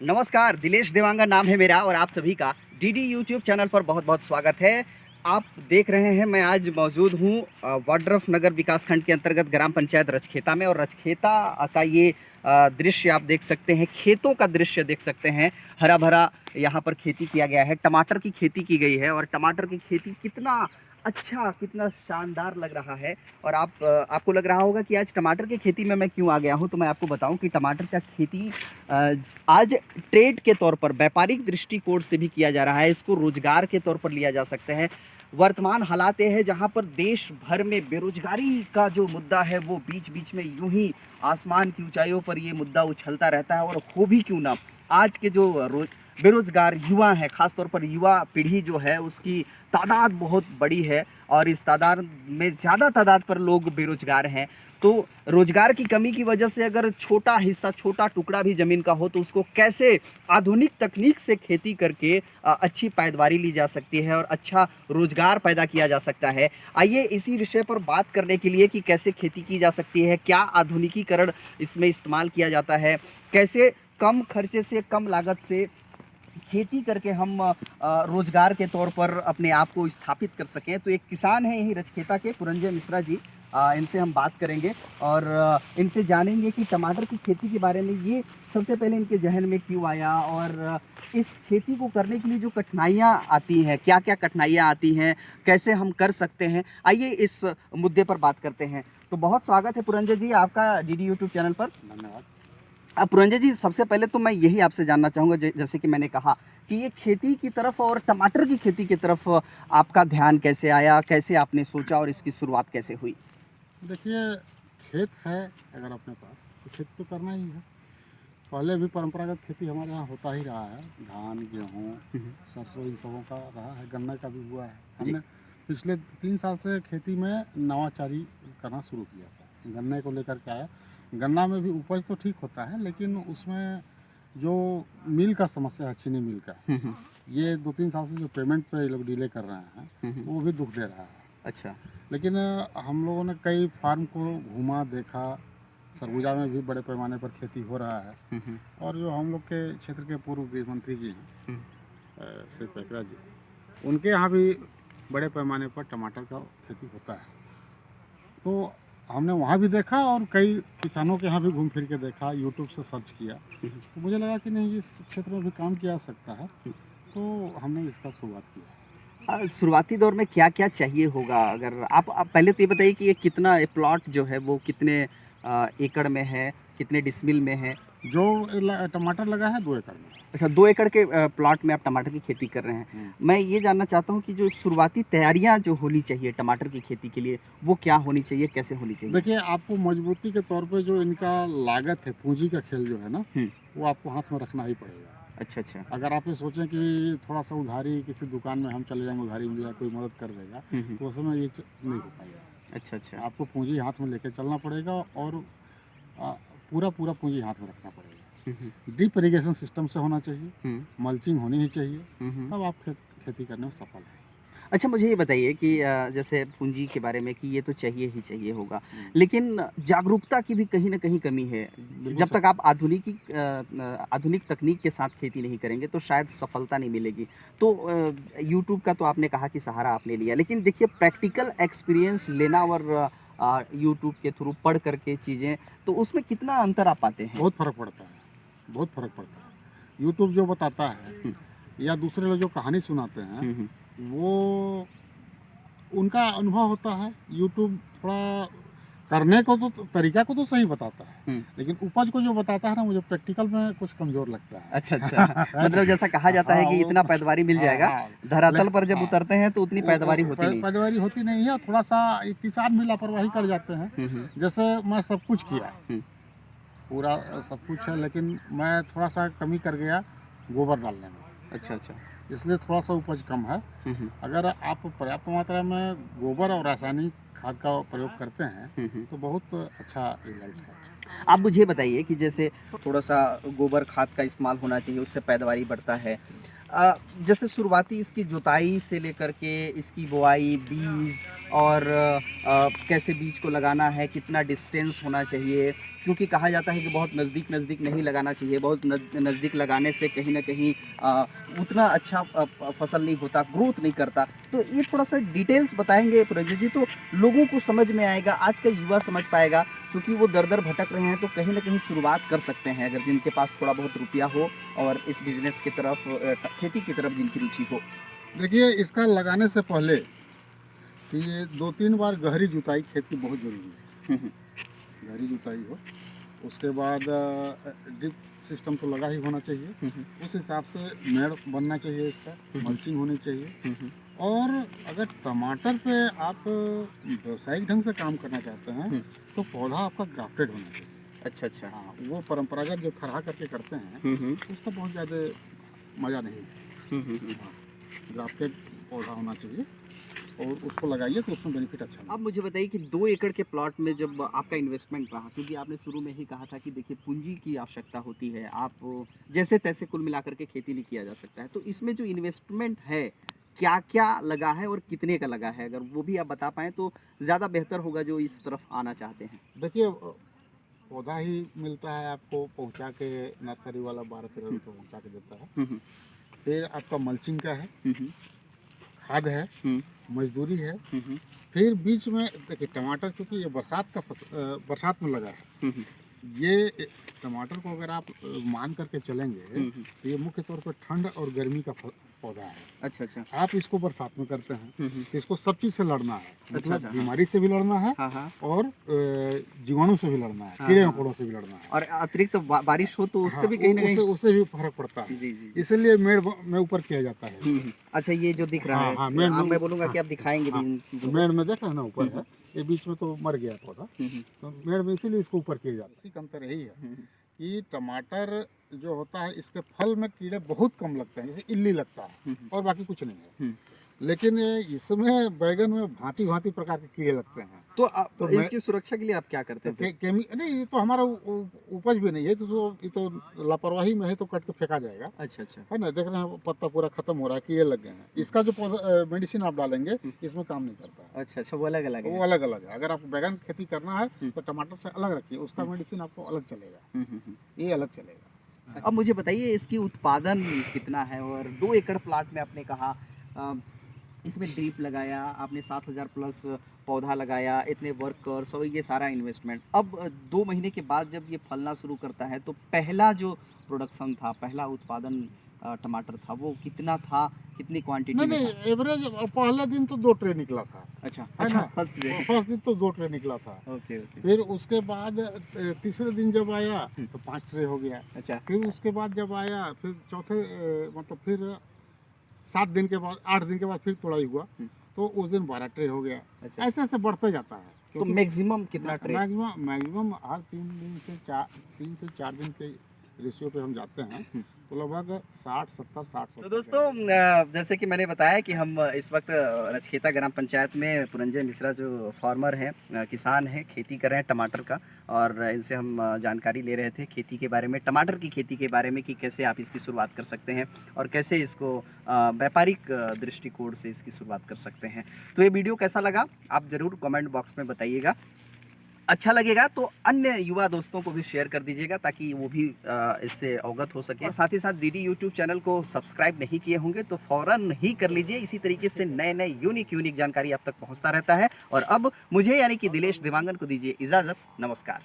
नमस्कार, दिलेश देवांगा नाम है मेरा और आप सभी का डीडी यूट्यूब चैनल पर बहुत-बहुत स्वागत है। आप देख रहे हैं मैं आज मौजूद हूँ वाड्रफ नगर विकासखंड के अंतर्गत ग्राम पंचायत रचखेता में और रचखेता का ये दृश्य आप देख सकते हैं, खेतों का दृश्य देख सकते हैं। हरा-भरा यहाँ पर खेती किया गया है, टमाटर की खेती की गई है और टमाटर की खेती कितना अच्छा, कितना शानदार लग रहा है। और आपको लग रहा होगा कि आज टमाटर की खेती में मैं क्यों आ गया हूँ, तो मैं आपको बताऊँ कि टमाटर का खेती अ, आज ट्रेड के तौर पर व्यापारिक दृष्टिकोण से भी किया जा रहा है। इसको रोजगार के तौर पर लिया जा सकता है। वर्तमान हालात ये है जहाँ पर देश भर में बेरोजगारी का जो मुद्दा है वो बीच-बीच में यूं ही आसमान की ऊंचाइयों पर ये मुद्दा उछलता रहता है और हो भी क्यों ना, आज के जो बेरोजगार युवा हैं, खास तौर पर युवा पीढ़ी जो है उसकी तादाद बहुत बड़ी है और इस तादाद में ज़्यादा तादाद पर लोग बेरोजगार हैं। तो रोजगार की कमी की वजह से अगर छोटा हिस्सा, छोटा टुकड़ा भी ज़मीन का हो तो उसको कैसे आधुनिक तकनीक से खेती करके अच्छी पैदावारी ली जा सकती है और अच्छा रोजगार पैदा किया जा सकता है। आइए इसी विषय पर बात करने के लिए कि कैसे खेती की जा सकती है, क्या आधुनिकीकरण इसमें इस्तेमाल किया जाता है, कैसे कम खर्चे से, कम लागत से खेती करके हम रोजगार के तौर पर अपने आप को स्थापित कर सकें। तो एक किसान हैं यही रचखेता के पुरंजय मिश्रा जी, इनसे हम बात करेंगे और इनसे जानेंगे कि टमाटर की खेती के बारे में ये सबसे पहले इनके जहन में क्यों आया और इस खेती को करने के लिए जो कठिनाइयाँ आती हैं, क्या-क्या कठिनाइयाँ आती हैं, कैसे हम कर सकते हैं। आइए इस मुद्दे पर बात करते हैं। तो बहुत स्वागत है पुरंजय जी आपका डीडी यूट्यूब चैनल पर। धन्यवाद। पुरंजय जी, सबसे पहले तो मैं यही आपसे जानना चाहूँगा जैसे कि मैंने कहा कि ये खेती की तरफ और टमाटर की खेती की तरफ आपका ध्यान कैसे आया? कैसे आपने सोचा और इसकी शुरुआत कैसे हुई? देखिए, खेत है अगर अपने पास तो खेती तो करना ही है। पहले भी परंपरागत खेती हमारे यहाँ होता ही रहा है। धान, गेहूँ, हुँ, हुँ। सरसों इन सबों का रहा है, गन्ने का भी हुआ है। जी। हमने पिछले 3 साल से खेती में नवाचारी करना शुरू किया था। गन्ने को लेकर के आया। गन्ना में भी उपज तो ठीक होता है, लेकिन उसमें जो मिल का समस्या है, चीनी मिल का, हुँ, हुँ। ये 2-3 साल से जो पेमेंट पे ये लोग डिले कर रहे हैं, हुँ, हुँ। वो भी दुःख दे रहा है। अच्छा। लेकिन हम लोगों ने कई फार्म को घूमा, देखा। सरगुजा में भी बड़े पैमाने पर खेती हो रहा है हुँ, हुँ। और जो हम लोग के क्षेत्र के पूर्व गृह मंत्री जी हैं, हुँ। श्री पेकरा जी, उनके यहाँ भी बड़े पैमाने पर टमाटर का खेती होता है। तो हमने वहाँ भी देखा और कई किसानों के यहाँ भी घूम फिर के देखा, यूट्यूब से सर्च किया। हुँ, हुँ। तो मुझे लगा कि नहीं, इस क्षेत्र में भी काम किया जा सकता है, हुँ। तो हमने इसका शुरुआत किया। शुरुआती दौर में क्या-क्या चाहिए होगा? अगर आप पहले तो ये बताइए कि ये कितना ये प्लॉट जो है वो कितने एकड़ में है? कितने डिसमिल में है? जो टमाटर लगा है 2 एकड़ में। अच्छा, 2 एकड़ के प्लॉट में आप टमाटर की खेती कर रहे हैं। हम्म। मैं ये जानना चाहता हूँ कि जो शुरुआती तैयारियाँ जो होनी चाहिए टमाटर की खेती के लिए, वो क्या होनी चाहिए, कैसे होनी चाहिए? देखिए, आपको मजबूती के तौर पे जो इनका लागत है, पूँजी का खेल जो है ना, हुँ। वो आपको हाथ में रखना ही पड़ेगा। अच्छा, अच्छा। अगर आप ये सोचें कि थोड़ा-सा उधारी किसी दुकान में हम चले जाएँगे, उधारी मिल जाए, कोई मदद कर देगा, हुँ, हुँ। तो उस समय ये नहीं हो पाएगा। अच्छा, अच्छा। आपको पूँजी हाथ में लेके चलना पड़ेगा और अ, पूरा पूँजी हाथ में रखना पड़ेगा। हुँ, हुँ। ड्रिप इरिगेशन सिस्टम से होना चाहिए, हुँ। मल्चिंग होनी ही चाहिए, हुँ, हुँ। तब आप खेती करने में सफल हैं। अच्छा, मुझे ये बताइए कि जैसे पूँजी के बारे में कि ये तो चाहिए ही चाहिए होगा, हुँ, लेकिन जागरूकता की भी कहीं न कहीं कमी है। बिल्कुल जब सही। तक आप आधुनिक तकनीक के साथ खेती नहीं करेंगे तो शायद सफलता नहीं मिलेगी। तो यूट्यूब का तो आपने कहा कि सहारा आपने लिया, लेकिन देखिए प्रैक्टिकल एक्सपीरियंस लेना और यूट्यूब के थ्रू पढ़ कर के चीज़ें, तो उसमें कितना अंतर आप पाते हैं? बहुत फ़र्क पड़ता है, बहुत फ़र्क पड़ता है। यूट्यूब जो बताता है हुँ, या दूसरे लोग जो कहानी सुनाते हैं, हुँ, हुँ। वो उनका अनुभव होता है। यूट्यूब थोड़ा करने को तो तरीका को तो सही बताता है, हुँ। लेकिन उपज को जो बताता है ना, मुझे प्रैक्टिकल में कुछ कमज़ोर लगता है। अच्छा, अच्छा। मतलब जैसा कहा जाता है हाँ, कि वो इतना पैदावारी मिल हाँ, जाएगा, हाँ। धरातल पर जब हाँ, उतरते हैं तो उतनी पैदावारी वो होती नहीं। पैदावारी होती नहीं है। थोड़ा-सा ये किसान भी लापरवाही कर जाते हैं। हुँ, हुँ। जैसे मैं सब कुछ किया, हुँ। पूरा सब कुछ है, लेकिन मैं थोड़ा-सा कमी कर गया गोबर डालने में, अच्छा, अच्छा। इसलिए थोड़ा-सा उपज कम है। हुँ, हुँ। अगर आप पर्याप्त मात्रा में गोबर और रासायनिक खाद का प्रयोग करते हैं, हुँ, हुँ। तो बहुत अच्छा रिजल्ट है। आप मुझे बताइए कि जैसे थोड़ा-सा गोबर खाद का इस्तेमाल होना चाहिए, उससे पैदावारी बढ़ता है। जैसे शुरुआती इसकी जुताई से लेकर के इसकी बुआई, बीज और कैसे बीज को लगाना है, कितना डिस्टेंस होना चाहिए, क्योंकि कहा जाता है कि बहुत नज़दीक नज़दीक नहीं लगाना चाहिए, बहुत नज़दीक लगाने से कहीं ना कहीं उतना अच्छा फसल नहीं होता, ग्रोथ नहीं करता। तो ये थोड़ा सा डिटेल्स बताएंगे पुरंजय जी, तो लोगों को समझ में आएगा, आज का युवा समझ पाएगा, क्योंकि वो दर दर भटक रहे हैं, तो कहीं ना कहीं शुरुआत कर सकते हैं अगर जिनके पास थोड़ा बहुत रुपया हो और इस बिजनेस की तरफ, खेती की तरफ जिनकी रुचि हो। देखिए, इसका लगाने से पहले कि ये 2-3 बार गहरी जुताई खेत की बहुत ज़रूरी है। गहरी जुताई हो, उसके बाद ड्रिप सिस्टम तो लगा ही होना चाहिए, उस हिसाब से मेड़ बनना चाहिए, इसका मल्चिंग होनी चाहिए। और अगर टमाटर पे आप व्यावसायिक ढंग से काम करना चाहते हैं तो पौधा आपका ग्राफ्टेड होना चाहिए। अच्छा। हाँ, वो परंपरागत जो खड़ा करके करते हैं उसका बहुत ज़्यादा मज़ा नहीं है। हाँ, ग्राफ्टेड पौधा होना चाहिए और उसको लगाइए तो उसमें बेनिफिट अच्छा है। अब मुझे बताइए कि 2 एकड़ के प्लॉट में जब आपका इन्वेस्टमेंट रहा, क्योंकि आपने शुरू में ही कहा था कि देखिए पूंजी की आवश्यकता होती है, आप जैसे तैसे कुल मिलाकर के खेती नहीं किया जा सकता है, तो इसमें जो इन्वेस्टमेंट है क्या क्या लगा है और कितने का लगा है, अगर वो भी आप बता पाएँ तो ज़्यादा बेहतर होगा जो इस तरफ आना चाहते हैं। देखिए, पौधा ही मिलता है आपको पहुंचा के, नर्सरी वाला 12-13 रुपये पहुंचा के देता है। फिर आपका मल्चिंग का है, खाद है, मजदूरी है। फिर बीच में देखिए, टमाटर चूँकि ये बरसात में लगा है, ये टमाटर को अगर आप मान करके चलेंगे तो ये मुख्य तौर पर ठंड और गर्मी का पौधा है। अच्छा। आप इसको बरसात में करते हैं तो इसको सब चीज़ से लड़ना है, मतलब अच्छा, बीमारी से भी लड़ना है और जीवाणु से भी लड़ना है, कीड़े मकोड़ों से भी लड़ना है। और अतिरिक्त बारिश हो तो उससे भी कहीं ना कहीं उससे भी फर्क पड़ता है। जी। इसलिए मेड़ में ऊपर किया जाता है। अच्छा, ये जो दिख रहा है, मैं बोलूँगा कि आप दिखाएंगे भी इन चीज़ों को। मेड़ में देख रहे हैं ना, ऊपर है, ये बीच में तो मर गया पौधा, तो मेड़ में इसीलिए इसको ऊपर किया जाता है। इसी का अंतर यही है कि टमाटर जो होता है इसके फल में कीड़े बहुत कम लगते हैं, जैसे इल्ली लगता है और बाकी कुछ नहीं है। लेकिन इसमें बैगन में भांति भांति प्रकार के कीड़े लगते हैं। तो इसकी सुरक्षा के लिए आप क्या करते थे? नहीं, ये तो हमारा उपज भी नहीं है, ये तो लापरवाही में है तो कट के फेंका जाएगा। अच्छा। है ना, देख रहे हैं पत्ता पूरा खत्म हो रहा है, कीड़े लग गए हैं। इसका जो पौधा मेडिसिन आप डालेंगे इसमें काम नहीं करता है। अच्छा, वो अलग अलग है। वो अलग अलग है। अगर आपको बैगन खेती करना है तो टमाटर से अलग रखिए, उसका मेडिसिन आपको अलग चलेगा, ये अलग चलेगा। अब मुझे बताइए इसकी उत्पादन कितना है, और 2 एकड़ प्लाट में आपने कहा इसमें ड्रिप लगाया आपने, 7,000 प्लस पौधा लगाया, इतने वर्कर्स और ये सारा इन्वेस्टमेंट, अब 2 महीने के बाद जब ये फलना शुरू करता है तो पहला जो प्रोडक्शन था, पहला उत्पादन टमाटर था, वो कितना था, कितनी क्वांटिटी में नहीं, था? एवरेज पहले दिन तो 2 ट्रे निकला था। अच्छा, फर्स्ट दिन तो 2 ट्रे निकला था। ओके। फिर उसके बाद तीसरे दिन जब आया तो 5 ट्रे हो गया। अच्छा। फिर उसके बाद जब आया, फिर चौथे मतलब फिर 7 दिन के बाद, 8 दिन के बाद फिर तोड़ाई हुआ तो उस दिन 12 ट्रे हो गया। अच्छा। ऐसे ऐसे बढ़ता जाता है। तो मैक्सिमम कितना ट्रे? मैक्सिमम हर 3 से 4 दिन के रेशियो पे हम जाते हैं, तो लगभग 60-70 तो दोस्तों, जैसे कि मैंने बताया कि हम इस वक्त रजखेता ग्राम पंचायत में पुरंजय मिश्रा जो फार्मर हैं, किसान हैं, खेती कर रहे हैं टमाटर का, और इनसे हम जानकारी ले रहे थे खेती के बारे में, टमाटर की खेती के बारे में, कि कैसे आप इसकी शुरुआत कर सकते हैं और कैसे इसको व्यापारिक दृष्टिकोण से इसकी शुरुआत कर सकते हैं। तो ये वीडियो कैसा लगा आप ज़रूर कमेंट बॉक्स में बताइएगा। अच्छा लगेगा तो अन्य युवा दोस्तों को भी शेयर कर दीजिएगा ताकि वो भी इससे अवगत हो सके। और साथ ही साथ डीडी यूट्यूब चैनल को सब्सक्राइब नहीं किए होंगे तो फ़ौरन ही कर लीजिए। इसी तरीके से नए नए यूनिक जानकारी आप तक पहुंचता रहता है। और अब मुझे यानी कि दिलेश देवांगन को दीजिए इजाज़त। नमस्कार।